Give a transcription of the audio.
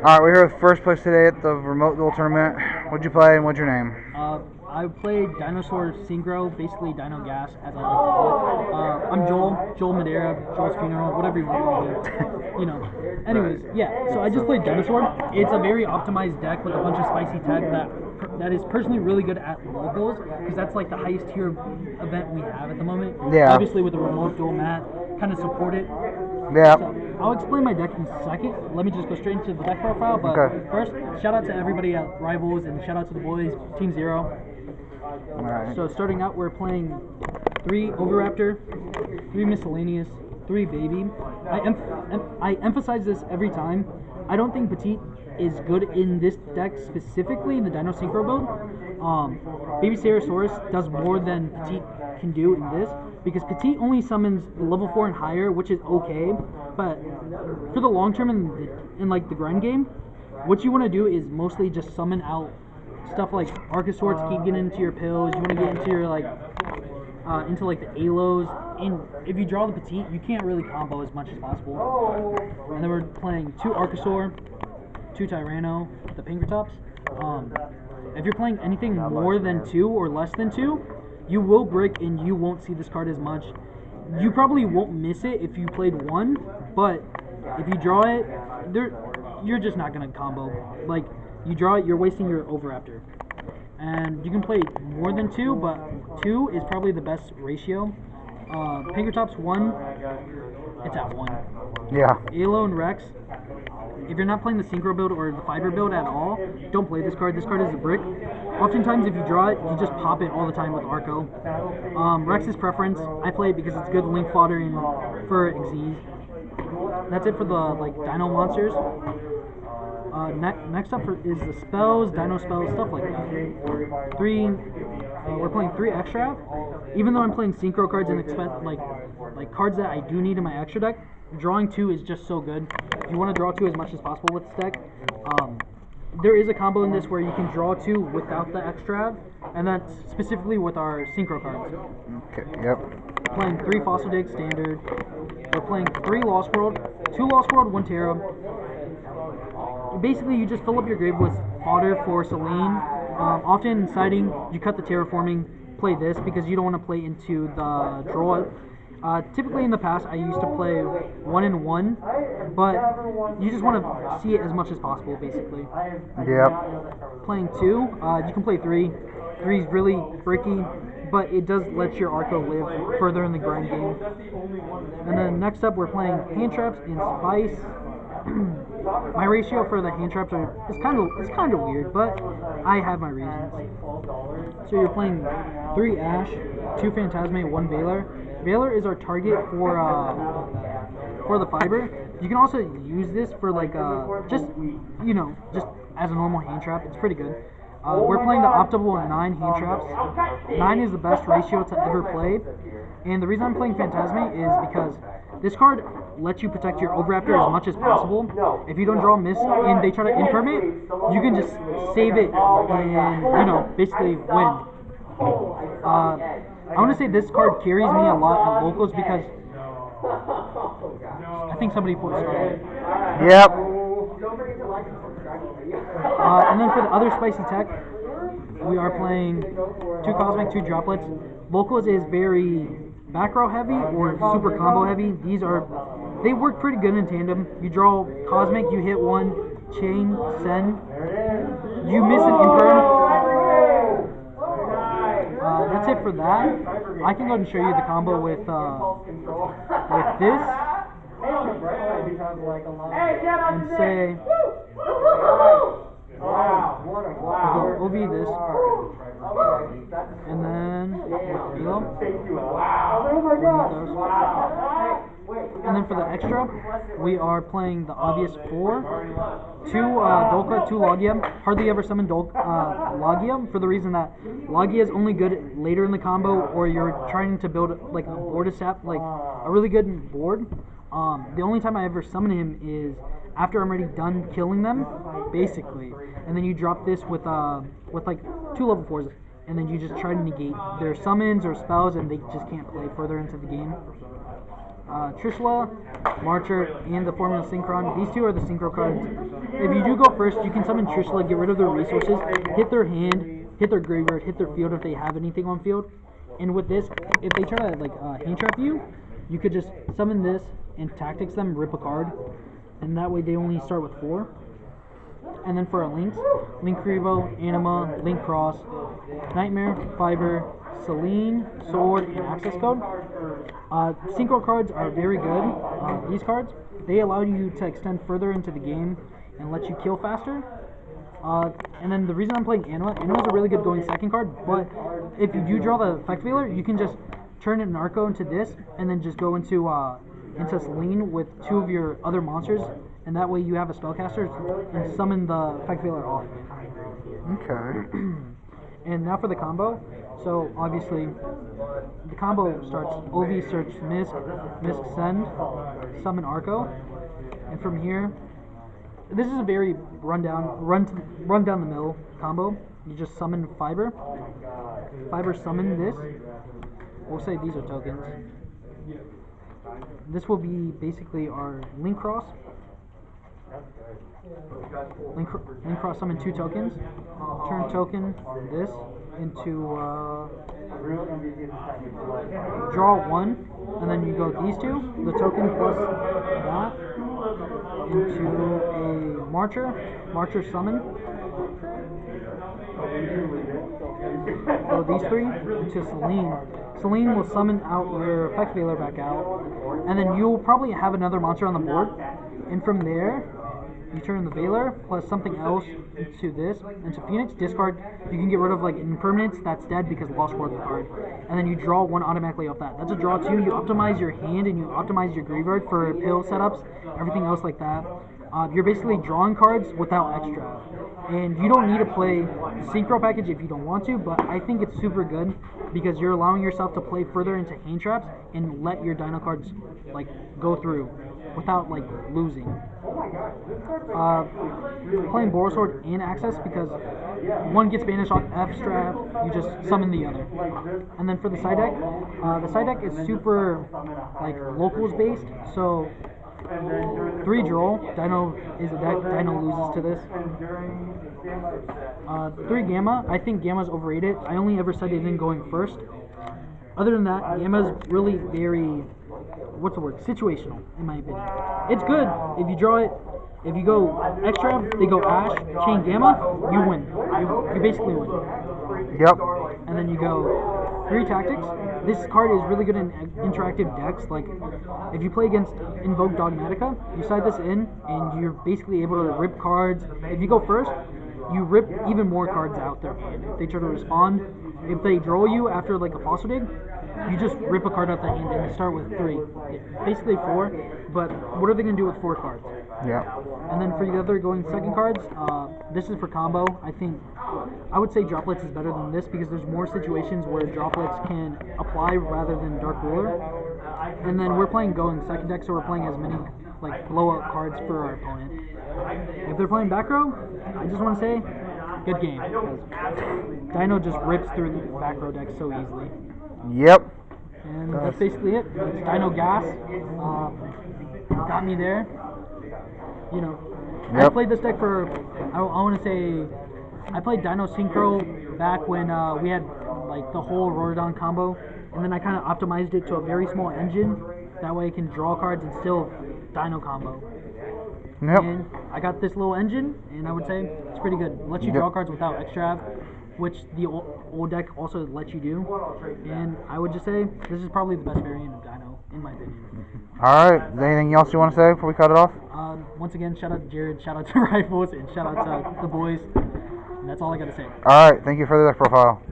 Alright, we're here with first place today at the remote duel tournament. What'd you play and what's your name? I played Dinosaur Synchro, basically Dino Gas, as I like to call it. I'm Joel Madera, Joel's Funeral, whatever you want to do. Anyways, yeah, so I just played Dinosaur. It's a very optimized deck with a bunch of spicy tech that is personally really good at locals, because that's like the highest tier event we have at the moment. Yeah. Obviously with the remote duel mat, kind of support it. Yeah. So I'll explain my deck in a second. Let me just go straight into the deck profile. But First, shout out to everybody at Rivals and shout out to the boys, Team Zero. Alright. So starting out, we're playing 3 Overraptor, 3 Miscellaneous, 3 Baby. I emphasize this every time. I don't think Petite is good in this deck specifically, in the Dino Synchro build. Baby Stegosaurus does more than Petite can do in this, because Petite only summons level 4 and higher, which is okay, but for the long term in like the grind game, what you want to do is mostly just summon out stuff like Archosaur to keep getting into your pills. You want to get into your into like the Alos, and if you draw the Petite, you can't really combo as much as possible. And then we're playing 2 Archosaur, 2 Tyranno, the Pinkertops. If you're playing anything more than 2 or less than 2, you will break and you won't see this card as much. You probably won't miss it if you played 1, but if you draw it, you're just not gonna combo. Like, you draw it, you're wasting your Overraptor. And you can play more than 2, but 2 is probably the best ratio. Pinkertops 1, it's at 1. Yeah. Alo and Rex, if you're not playing the Synchro build or the Fiber build at all, don't play this card. This card is a brick. Oftentimes, if you draw it, you just pop it all the time with Arco. Rex's preference, I play it because it's good link fodder and for Xyz. That's it for the Dino monsters. Next up is the spells, Dino spells, stuff like that. We're playing 3 extra. Even though I'm playing Synchro cards and expect like cards that I do need in my extra deck, drawing 2 is just so good. You want to draw 2 as much as possible with this deck. There is a combo in this where you can draw 2 without the extra, and that's specifically with our Synchro cards. Okay, yep. Playing 3 Fossil Dig standard. We're playing 3 Lost World, 2 Lost World, 1 Terra. Basically, you just fill up your grave with fodder for Selene. Often in siding, you cut the terraforming, play this because you don't want to play into the draw. Typically in the past, I used to play 1 and 1, but you just want to see it as much as possible, basically. Yep. Playing 2, you can play 3. 3 is really bricky, but it does let your Arco live further in the grind game. And then next up, we're playing Hand Traps and Spice. My ratio for the hand traps is kind of weird, but I have my reasons. So you're playing 3 Ash, 2 Phantasme, 1 Valor. Valor is our target for the Fiber. You can also use this for just as a normal hand trap. It's pretty good. We're playing the optimal 9 hand traps. 9 is the best ratio to ever play, and the reason I'm playing Phantasme is because this card lets you protect your Overraptor as much as possible. If you don't draw a miss and they try to imperm it, you can just save it and, basically win. I want to say this card carries me a lot at locals because I think somebody put a Scarlet. Yep. And then for the other spicy tech, we are playing 2 Cosmic, 2 Droplets. Locals is very back row heavy or super combo heavy. They work pretty good in tandem. You draw Cosmic, you hit 1, chain, send. You miss an imperm. That's it for that. I can go ahead and show you the combo with this. And say, we'll go OV this, and then and then for the extra, we are playing the obvious 4, 2 Dolka, 2 Logia. Hardly ever summon Logia for the reason that Logia is only good later in the combo, or you're trying to build like a board asap, like a really good board. The only time I ever summon him is after I'm already done killing them, basically. And then you drop this with like 2 level 4s, and then you just try to negate their summons or spells, and they just can't play further into the game. Trishula, Marcher, and the Formula Synchron. These two are the Synchro cards. If you do go first, you can summon Trishula, get rid of their resources, hit their hand, hit their graveyard, hit their field if they have anything on field. And with this, if they try to like hand trap you, you could just summon this and tactics them, rip a card, and that way they only start with 4. And then for our links, Link Revo, Anima, Link Cross, Nightmare, Fiber, Celine, Sword, and Access Code. Synchro cards are very good. These cards, they allow you to extend further into the game and let you kill faster. And then the reason I'm playing Anima is a really good going second card, but if you do draw the Effect Veiler, you can just turn an Narco into this, and then just go into Celine with 2 of your other monsters, and that way you have a spellcaster and summon the Effect Veiler off. Okay. And now for the combo. So obviously, the combo starts OV search Misk, Misk send, summon Arco, and from here, this is a very run down the mill combo. You just summon Fiber. Fiber summon this. We'll say these are tokens. This will be basically our Link Cross. Link Cross summon 2 tokens. Turn token this into draw 1, and then you go these 2, the token plus that, into a Marcher summon. Go these 3 into Celine. Celine will summon out your Effect Veiler back out, and then you'll probably have another monster on the board, and from there, you turn the Veiler plus something else into this, into Phoenix, discard. You can get rid of like impermanence that's dead because lost was a card. And then you draw 1 automatically off that. That's a draw 2. You optimize your hand and you optimize your graveyard for pill setups, everything else like that. You're basically drawing cards without extra. And you don't need to play the Synchro package if you don't want to, but I think it's super good because you're allowing yourself to play further into hand traps and let your Dino cards like go through without like losing. Playing Borosword and Access because one gets banished off F strap, you just summon the other. And then for the side deck is super like locals based, so 3 draw, Dino is a deck, Dino loses to this. 3 Gamma, I think Gamma's overrated. I only ever said it in going first. Other than that, Gamma's really very, situational, in my opinion. It's good if you draw it. If you go extra, they go Ash, chain Gamma, you win. You basically win. Yep. And then you go 3 Tactics. This card is really good in interactive decks. Like, if you play against Invoke Dogmatica, you side this in, and you're basically able to rip cards. If you go first, you rip even more cards out their hand. If they try to respond, if they draw you after like a Fossil Dig, you just rip a card out the hand and you start with 3. Basically 4, but what are they going to do with 4 cards? Yeah. And then for the other going second cards, this is for combo. I would say Droplets is better than this because there's more situations where Droplets can apply rather than Dark Ruler. And then we're playing going second deck, so we're playing as many like blowout cards for our opponent. If they're playing back row, I just want to say, good game. Because Dino just rips through the back row deck so easily. Yep. And that's basically it. It's Dino Gas. Got me there. You know, yep. I played this deck for, I want to say, I played Dino Synchro back when we had like the whole Rorodon combo, and then I kind of optimized it to a very small engine. That way I can draw cards and still Dino combo. Yep. And I got this little engine, and I would say it's pretty good. It lets you draw cards without extra, which the old deck also lets you do. And I would just say this is probably the best variant of Dino, in my opinion. Alright, is there anything else you want to say before we cut it off? Once again, shout out to Jared, shout out to Rifles, and shout out to the boys. And that's all I got to say. Alright, thank you for the deck profile.